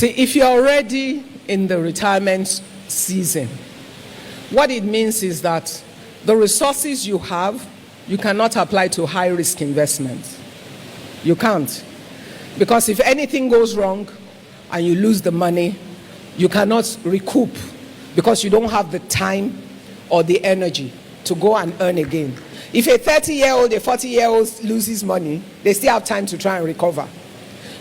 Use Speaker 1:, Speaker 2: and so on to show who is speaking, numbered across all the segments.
Speaker 1: See, if you're already in the retirement season, what it means is that the resources you have, you cannot apply to high-risk investments. You can't. Because if anything goes wrong and you lose the money, you cannot recoup because you don't have the time or the energy to go and earn again. If a 30-year-old, a 40-year-old loses money, they still have time to try and recover.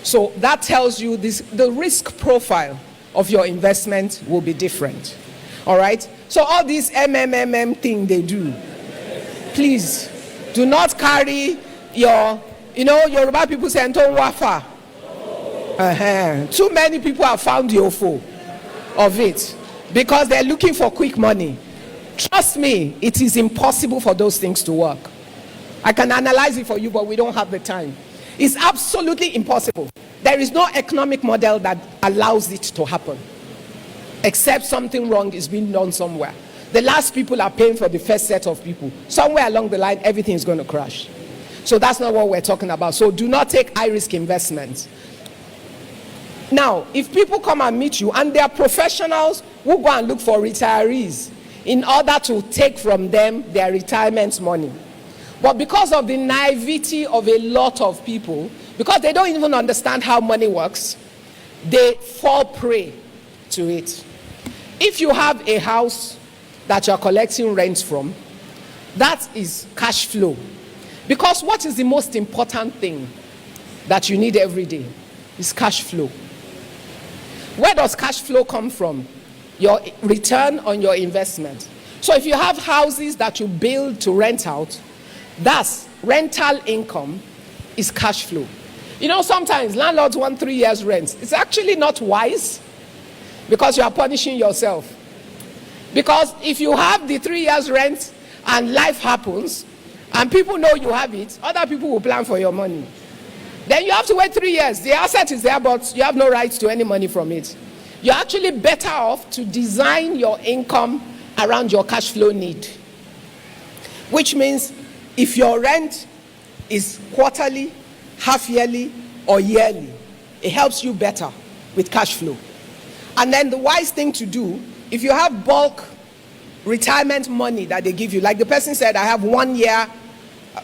Speaker 1: So that tells you the risk profile of your investment will be different. All right? So all this MMM thing they do, please do not carry your, Yoruba people say, "Nton wafa." Too many people have found the ofo of it because they're looking for quick money. Trust me, it is impossible for those things to work. I can analyze it for you, but we don't have the time. It's absolutely impossible. There is no economic model that allows it to happen, except something wrong is being done somewhere. The last people are paying for the first set of people. Somewhere along the line, everything is going to crash. So that's not what we're talking about. So do not take high-risk investments. Now, if people come and meet you, and they are professionals who go and look for retirees in order to take from them their retirement money. But because of the naivety of a lot of people, because they don't even understand how money works, they fall prey to it. If you have a house that you're collecting rent from, that is cash flow. Because what is the most important thing that you need every day? Is cash flow. Where does cash flow come from? Your return on your investment. So if you have houses that you build to rent out, that's rental income is cash flow. Sometimes landlords want 3 years rent. It's actually not wise because you are punishing yourself. Because if you have the 3 years rent and life happens and people know you have it, other people will plan for your money. Then you have to wait 3 years. The asset is there, but you have no right to any money from it. You're actually better off to design your income around your cash flow need. Which means if your rent is quarterly, half yearly, or yearly, it helps you better with cash flow. And then the wise thing to do, if you have bulk retirement money that they give you, like the person said, I have 1 year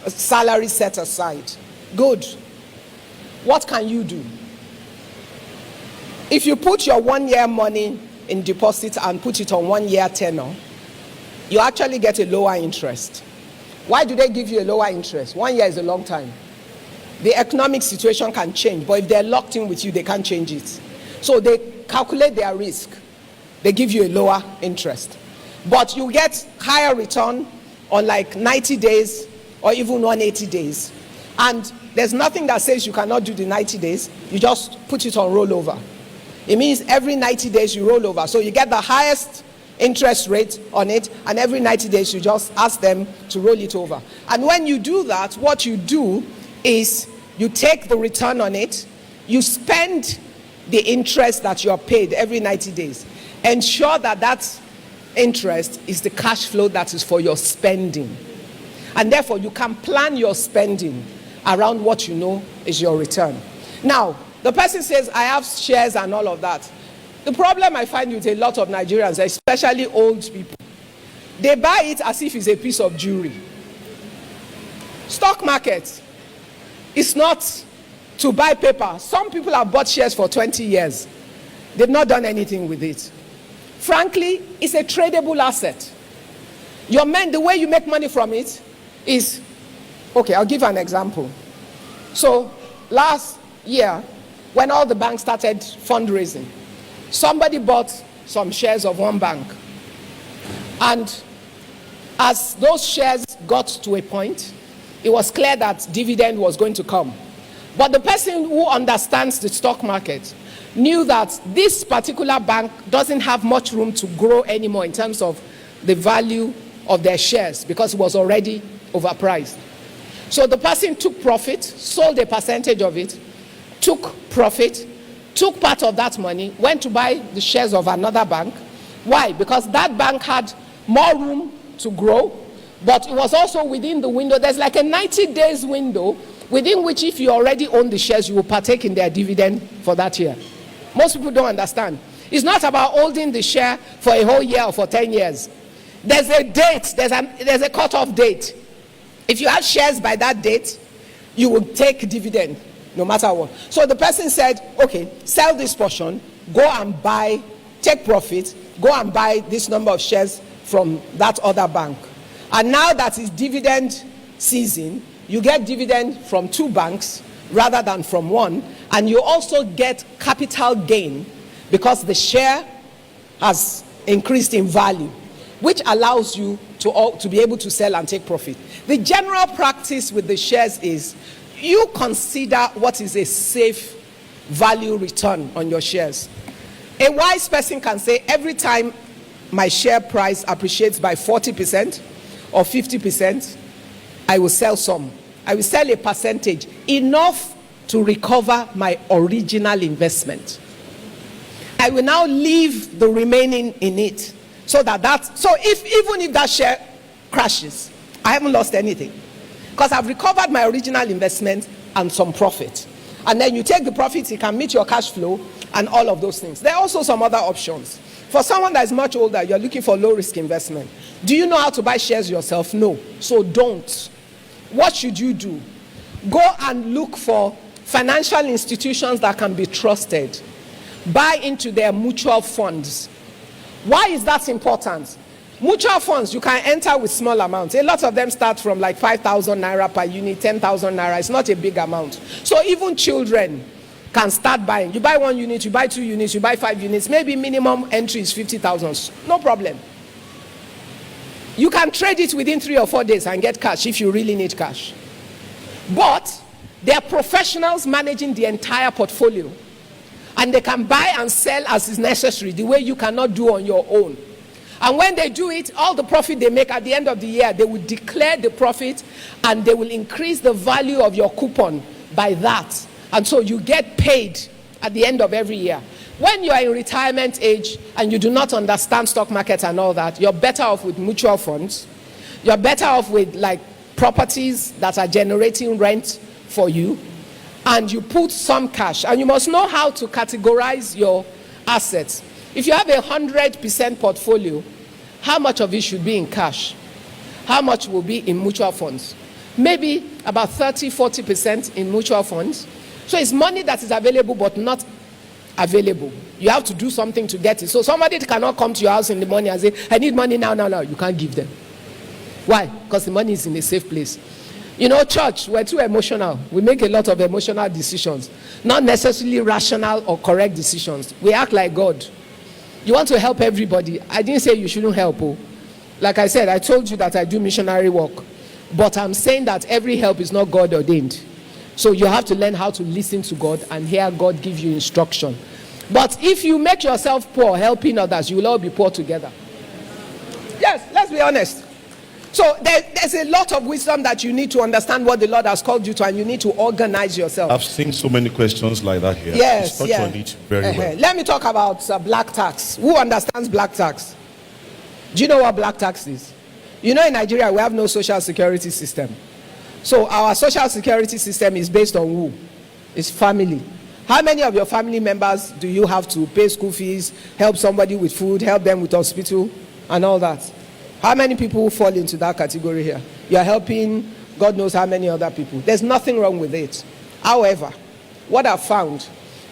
Speaker 1: salary set aside. Good. What can you do? If you put your 1 year money in deposit and put it on 1 year tenor, you actually get a lower interest. Why do they give you a lower interest? 1 year is a long time. The economic situation can change, but if they're locked in with you, they can't change it. So they calculate their risk. They give you a lower interest. But you get higher return on like 90 days or even 180 days. And there's nothing that says you cannot do the 90 days. You just put it on rollover. It means every 90 days you roll over. So you get the highest interest rate on it, and every 90 days you just ask them to roll it over. And when you do that, what you do is you take the return on it, you spend the interest that you are paid every 90 days. Ensure that that interest is the cash flow that is for your spending. And therefore, you can plan your spending around what you know is your return. Now, the person says, I have shares and all of that. The problem I find with a lot of Nigerians, especially old people, they buy it as if it's a piece of jewelry. Stock market is not to buy paper. Some people have bought shares for 20 years. They've not done anything with it. Frankly, it's a tradable asset. The way you make money from it is, okay, I'll give an example. So last year, when all the banks started fundraising, somebody bought some shares of one bank. And as those shares got to a point, it was clear that dividend was going to come. But the person who understands the stock market knew that this particular bank doesn't have much room to grow anymore in terms of the value of their shares because it was already overpriced. So the person took profit, sold a percentage of it, took profit, took part of that money, went to buy the shares of another bank. Why? Because that bank had more room to grow, but it was also within the window. There's like a 90 days window within which if you already own the shares, you will partake in their dividend for that year. Most people don't understand. It's not about holding the share for a whole year or for 10 years. There's a date, there's a cutoff date. If you have shares by that date, you will take dividend no matter what. So the person said, okay, sell this portion, go and buy, take profit, go and buy this number of shares from that other bank. And now that it's dividend season, you get dividend from 2 banks rather than from 1, and you also get capital gain because the share has increased in value, which allows you to be able to sell and take profit. The general practice with the shares is you consider what is a safe value return on your shares. A wise person can say, every time my share price appreciates by 40% or 50%, I will sell some. I will sell a percentage, enough to recover my original investment. I will now leave the remaining in it. So even if that share crashes, I haven't lost anything, because I've recovered my original investment and some profit. And then you take the profits, it can meet your cash flow and all of those things. There are also some other options. For someone that is much older, you're looking for low risk investment. Do you know how to buy shares yourself? No. So don't. What should you do? Go and look for financial institutions that can be trusted. Buy into their mutual funds. Why is that important? Mutual funds, you can enter with small amounts. A lot of them start from like 5,000 naira per unit, 10,000 naira. It's not a big amount. So even children can start buying. You buy 1 unit, you buy 2 units, you buy 5 units. Maybe minimum entry is 50,000. No problem. You can trade it within 3 or 4 days and get cash if you really need cash. But they are professionals managing the entire portfolio. And they can buy and sell as is necessary, the way you cannot do on your own. And when they do it, all the profit they make at the end of the year, they will declare the profit and they will increase the value of your coupon by that. And so you get paid at the end of every year. When you are in retirement age and you do not understand stock market and all that, you're better off with mutual funds. You're better off with like properties that are generating rent for you. And you put some cash, and you must know how to categorize your assets. If you have 100% portfolio, how much of it should be in cash? How much will be in mutual funds? Maybe about 30-40% in mutual funds. So it's money that is available but not available. You have to do something to get it. So somebody cannot come to your house in the morning and say, I need money now. You can't give them. Why? Because the money is in a safe place. You know, church, we're too emotional. We make a lot of emotional decisions, not necessarily rational or correct decisions. We act like God. You want to help everybody. I didn't say you shouldn't help. Like I said, I told you that I do missionary work. But I'm saying that every help is not God ordained. So you have to learn how to listen to God and hear God give you instruction. But if you make yourself poor helping others, you will all be poor together. Yes, let's be honest. So there's a lot of wisdom that you need to understand what the Lord has called you to, and you need to organize yourself.
Speaker 2: I've seen so many questions like that here.
Speaker 1: Yes,
Speaker 2: touch on it very well.
Speaker 1: Let me talk about black tax. Who understands black tax? Do you know what black tax is? You know, in Nigeria, we have no social security system. So our social security system is based on who? It's family. How many of your family members do you have to pay school fees, help somebody with food, help them with hospital, and all that? How many people fall into that category here? You're helping God knows how many other people. There's nothing wrong with it. However, what I've found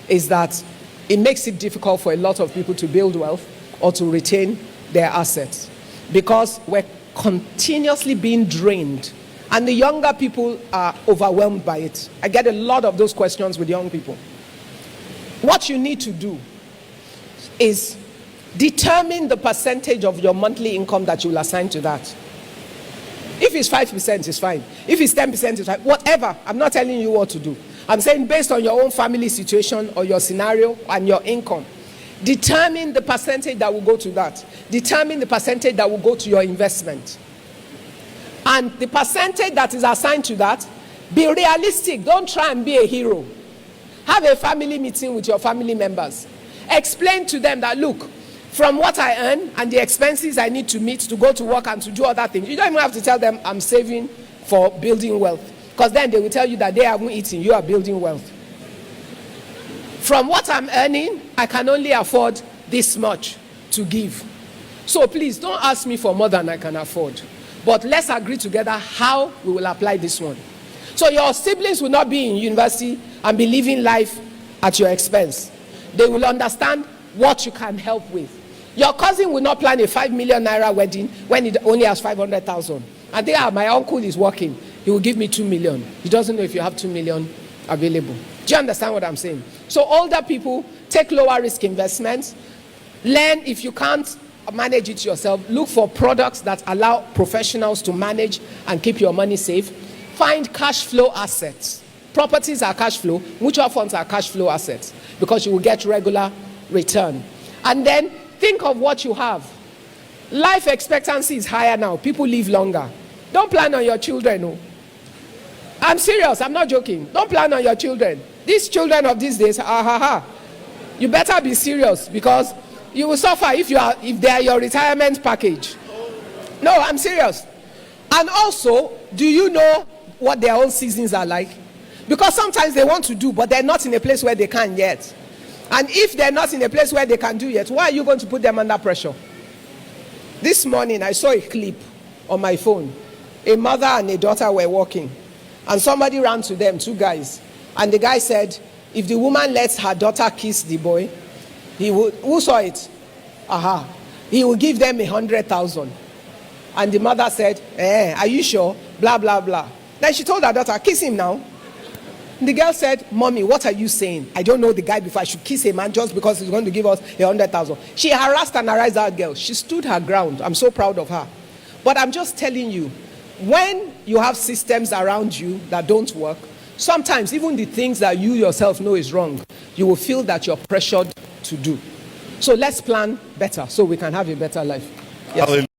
Speaker 1: is that it makes it difficult for a lot of people to build wealth or to retain their assets, because we're continuously being drained, and the younger people are overwhelmed by it. I get a lot of those questions with young people. What you need to do is determine the percentage of your monthly income that you will assign to that. If it's 5%, it's fine. If it's 10%, it's fine. Whatever. I'm not telling you what to do. I'm saying based on your own family situation or your scenario and your income, determine the percentage that will go to that. Determine the percentage that will go to your investment. And the percentage that is assigned to that, be realistic. Don't try and be a hero. Have a family meeting with your family members. Explain to them that, look, from what I earn and the expenses I need to meet to go to work and to do other things, you don't even have to tell them I'm saving for building wealth, because then they will tell you that they haven't eaten, you are building wealth. from what I'm earning, I can only afford this much to give. So please don't ask me for more than I can afford. But let's agree together how we will apply this one. So your siblings will not be in university and be living life at your expense. They will understand what you can help with. Your cousin will not plan a 5 million naira wedding when it only has 500,000. And my uncle is working. He will give me 2 million. He doesn't know if you have 2 million available. Do you understand what I'm saying? So older people, take lower risk investments. Learn, if you can't manage it yourself, look for products that allow professionals to manage and keep your money safe. Find cash flow assets. Properties are cash flow. Mutual funds are cash flow assets because you will get regular return. And then think of what you have. Life expectancy is higher now. People live longer. Don't plan on your children. No. I'm serious. I'm not joking. Don't plan on your children. These children of these days, you better be serious because you will suffer if they are your retirement package. No, I'm serious. And also, do you know what their own seasons are like? Because sometimes they want to do, but they're not in a place where they can yet. And if they're not in a place where they can do yet, why are you going to put them under pressure? This morning, I saw a clip on my phone. A mother and a daughter were walking. And somebody ran to them, 2 guys. And the guy said, if the woman lets her daughter kiss the boy, he would, who saw it? He will give them 100,000. And the mother said, are you sure? Blah, blah, blah. Then she told her daughter, kiss him now. The girl said, Mommy, what are you saying? I don't know the guy before. I should kiss a man just because he's going to give us 100,000. She harassed and harassed that girl. She stood her ground. I'm so proud of her. But I'm just telling you, when you have systems around you that don't work, sometimes even the things that you yourself know is wrong, you will feel that you're pressured to do. So let's plan better so we can have a better life. Yes.